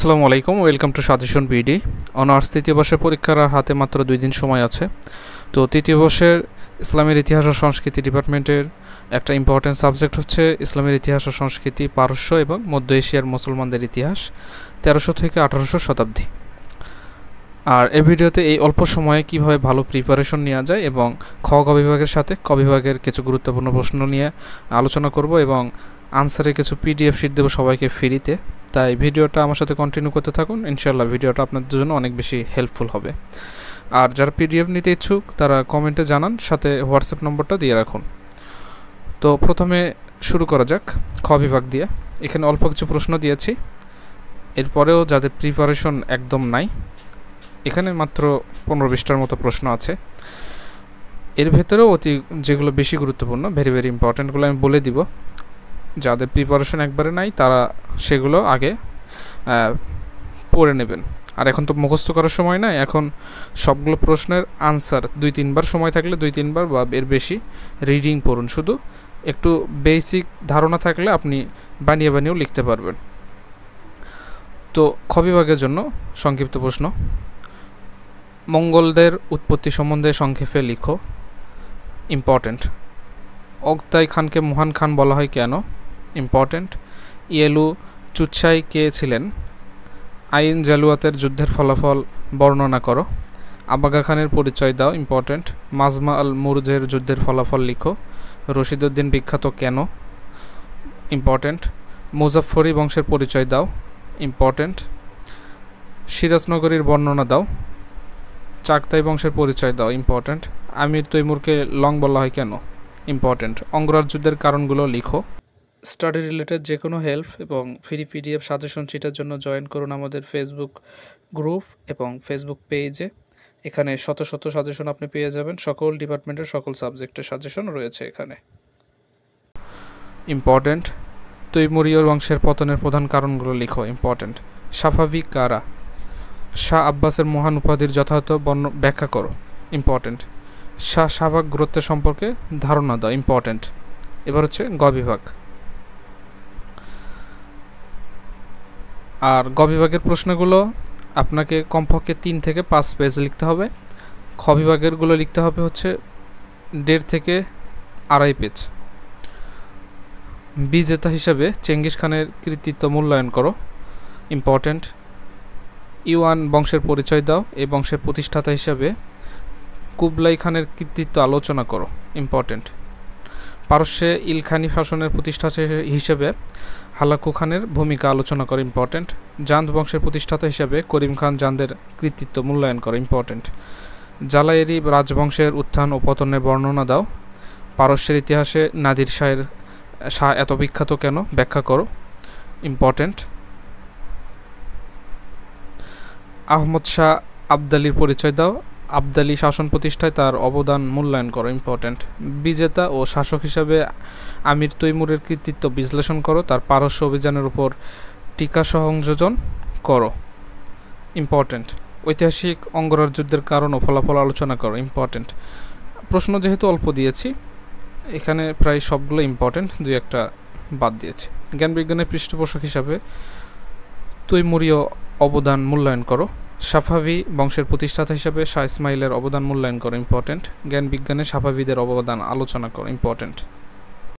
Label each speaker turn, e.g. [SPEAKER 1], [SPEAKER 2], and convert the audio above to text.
[SPEAKER 1] আসসালামু আলাইকুম, welcome to suggestion BD. Honours তৃতীয় বর্ষের পরীক্ষার আর হাতে মাত্র 2 দিন সময় আছে। তো তৃতীয় বর্ষের ইসলামের ইতিহাস ও সংস্কৃতি ডিপার্টমেন্টের একটা ইম্পর্টেন্ট সাবজেক্ট হচ্ছে ইসলামের ইতিহাস ও সংস্কৃতি, পারস্য এবং মধ্য এশিয়ার মুসলমানদের ইতিহাস 1300 থেকে 1800 শতাব্দী। আর এই ভিডিওতে এই অল্প সময়ে কিভাবে ভালো প্রিপারেশন নেওয়া যায় এবং খ বিভাগের সাথে ক বিভাগের কিছু গুরুত্বপূর্ণ প্রশ্ন নিয়ে আলোচনা করব এবং আনসারে কিছু পিডিএফ শিট দেবো সবাইকে ফ্রিতে। তাই ভিডিওটা আমার সাথে কন্টিনিউ করতে থাকুন, ইনশাআল্লাহ ভিডিওটা আপনাদের জন্য অনেক বেশি হেল্পফুল হবে। আর যারা পিডিএফ নিতে ইচ্ছুক তারা কমেন্টে জানান, সাথে হোয়াটসঅ্যাপ নম্বরটা দিয়ে রাখুন। তো প্রথমে শুরু করা যাক খ বিভাগ দিয়ে। এখানে অল্প কিছু প্রশ্ন দিয়েছি, এরপরেও যাদের প্রিপারেশন একদম নাই, এখানে মাত্র 15-20টার মতো প্রশ্ন আছে। এর ভেতরেও যেগুলো বেশি গুরুত্বপূর্ণ, ভেরি ভেরি ইম্পর্ট্যান্টগুলো আমি বলে দিব। যাদের প্রিপারেশন একবারে নাই তারা সেগুলো আগে পড়ে নেবেন। আর এখন তো মুখস্থ করার সময় নাই, এখন সবগুলো প্রশ্নের আনসার 2-3 বার সময় থাকলে 2-3 বার বা এর বেশি রিডিং পড়ুন। শুধু একটু বেসিক ধারণা থাকলে আপনি বানিয়ে বানিয়েও লিখতে পারবেন। তো খ বিভাগের জন্য সংক্ষিপ্ত প্রশ্ন, মঙ্গলদের উৎপত্তি সম্বন্ধে সংক্ষেপে লিখো। ইম্পর্ট্যান্ট। ওগতাই খানকে মহান খান বলা হয় কেন? ইম্পর্ট্যান্ট। ইয়েলু চুৎসাই কে ছিলেন? আইন জালুয়াতের যুদ্ধের ফলাফল বর্ণনা করো। আবাগা খানের পরিচয় দাও। ইম্পর্ট্যান্ট। মাজমা আল মুরজের যুদ্ধের ফলাফল লিখো। রশিদউদ্দিন বিখ্যাত কেন? ইম্পর্ট্যান্ট। মুজাফফরি বংশের পরিচয় দাও। ইম্পর্ট্যান্ট। সিরাজনগরীর বর্ণনা দাও। চাগতাই বংশের পরিচয় দাও। ইম্পর্ট্যান্ট। আমির তৈমুরকে লং বলা হয় কেন? ইম্পর্ট্যান্ট। অঙ্গরাজ যুদ্ধের কারণগুলো লিখো। স্টাডি রিলেটেড যে কোনো হেল্প এবং ফ্রি পিডিএফ সাজেশন শিটের জন্য জয়েন করুন আমাদের ফেসবুক গ্রুপ এবং ফেসবুক পেজে। এখানে শত শত সাজেশন আপনি পেয়ে যাবেন, সকল ডিপার্টমেন্টের সকল সাবজেক্টের সাজেশন রয়েছে এখানে। ইম্পর্ট্যান্ট। তৈমুরীয় বংশের পতনের প্রধান কারণগুলো লিখো। ইম্পর্ট্যান্ট। সাফাভি কারা? শাহ আব্বাসের মহান উপাধির যথাযথ ব্যাখ্যা করো। ইম্পর্ট্যান্ট। শাহ শাহবাগ গুরুত্বের সম্পর্কে ধারণা দাও। ইম্পর্ট্যান্ট। এবার হচ্ছে গ বিভাগ। আর গ বিভাগের প্রশ্নগুলো আপনাকে কমপক্ষে 3 থেকে 5 পেজ লিখতে হবে। খ বিভাগেরগুলো লিখতে হবে হচ্ছে 1.5 থেকে 2.5 পেজ। বিজেতা হিসাবে চেঙ্গিস খানের কৃতিত্ব মূল্যায়ন করো। ইম্পর্ট্যান্ট। ইউয়ান বংশের পরিচয় দাও। এই বংশের প্রতিষ্ঠাতা হিসাবে কুবলাই খানের কৃতিত্ব আলোচনা করো। ইম্পর্ট্যান্ট। পারস্যে ইলখানি শাসনের প্রতিষ্ঠাতা হিসেবে হালাকু খানের ভূমিকা আলোচনা করো। ইম্পর্ট্যান্ট। জান্দ বংশের প্রতিষ্ঠাতা হিসেবে করিম খান জান্দের কৃতিত্ব মূল্যায়ন করো। ইম্পর্ট্যান্ট। জালায়েরি রাজবংশের উত্থান ও পতনের বর্ণনা দাও। পারস্যের ইতিহাসে নাদির শাহ এত বিখ্যাত কেন? ব্যাখ্যা করো। ইম্পর্ট্যান্ট। আহমদ শাহ আবদালির পরিচয় দাও। আবদালি শাসন প্রতিষ্ঠায় তার অবদান মূল্যায়ন করো। ইম্পর্ট্যান্ট। বিজেতা ও শাসক হিসাবে আমির তৈমুরের কৃতিত্ব বিশ্লেষণ করো। তার পারস্য অভিযানের উপর টিকা সংযোজন করো। ইম্পর্ট্যান্ট। ঐতিহাসিক অঙ্গরাজ যুদ্ধের কারণ ও ফলাফল আলোচনা করো। ইম্পর্ট্যান্ট। প্রশ্ন যেহেতু অল্প দিয়েছি, এখানে প্রায় সবগুলো ইম্পর্ট্যান্ট, 2-1টা বাদ দিয়েছি। জ্ঞান বিজ্ঞানের পৃষ্ঠপোষক হিসাবে তৈমুরীয় অবদান মূল্যায়ন করো। সাফাভি বংশের প্রতিষ্ঠাতা হিসাবে শাহ ইসমাইলের অবদান মূল্যায়ন করো। ইম্পর্ট্যান্ট। জ্ঞান বিজ্ঞানে সাফাভিদের অবদান আলোচনা করো। ইম্পর্ট্যান্ট।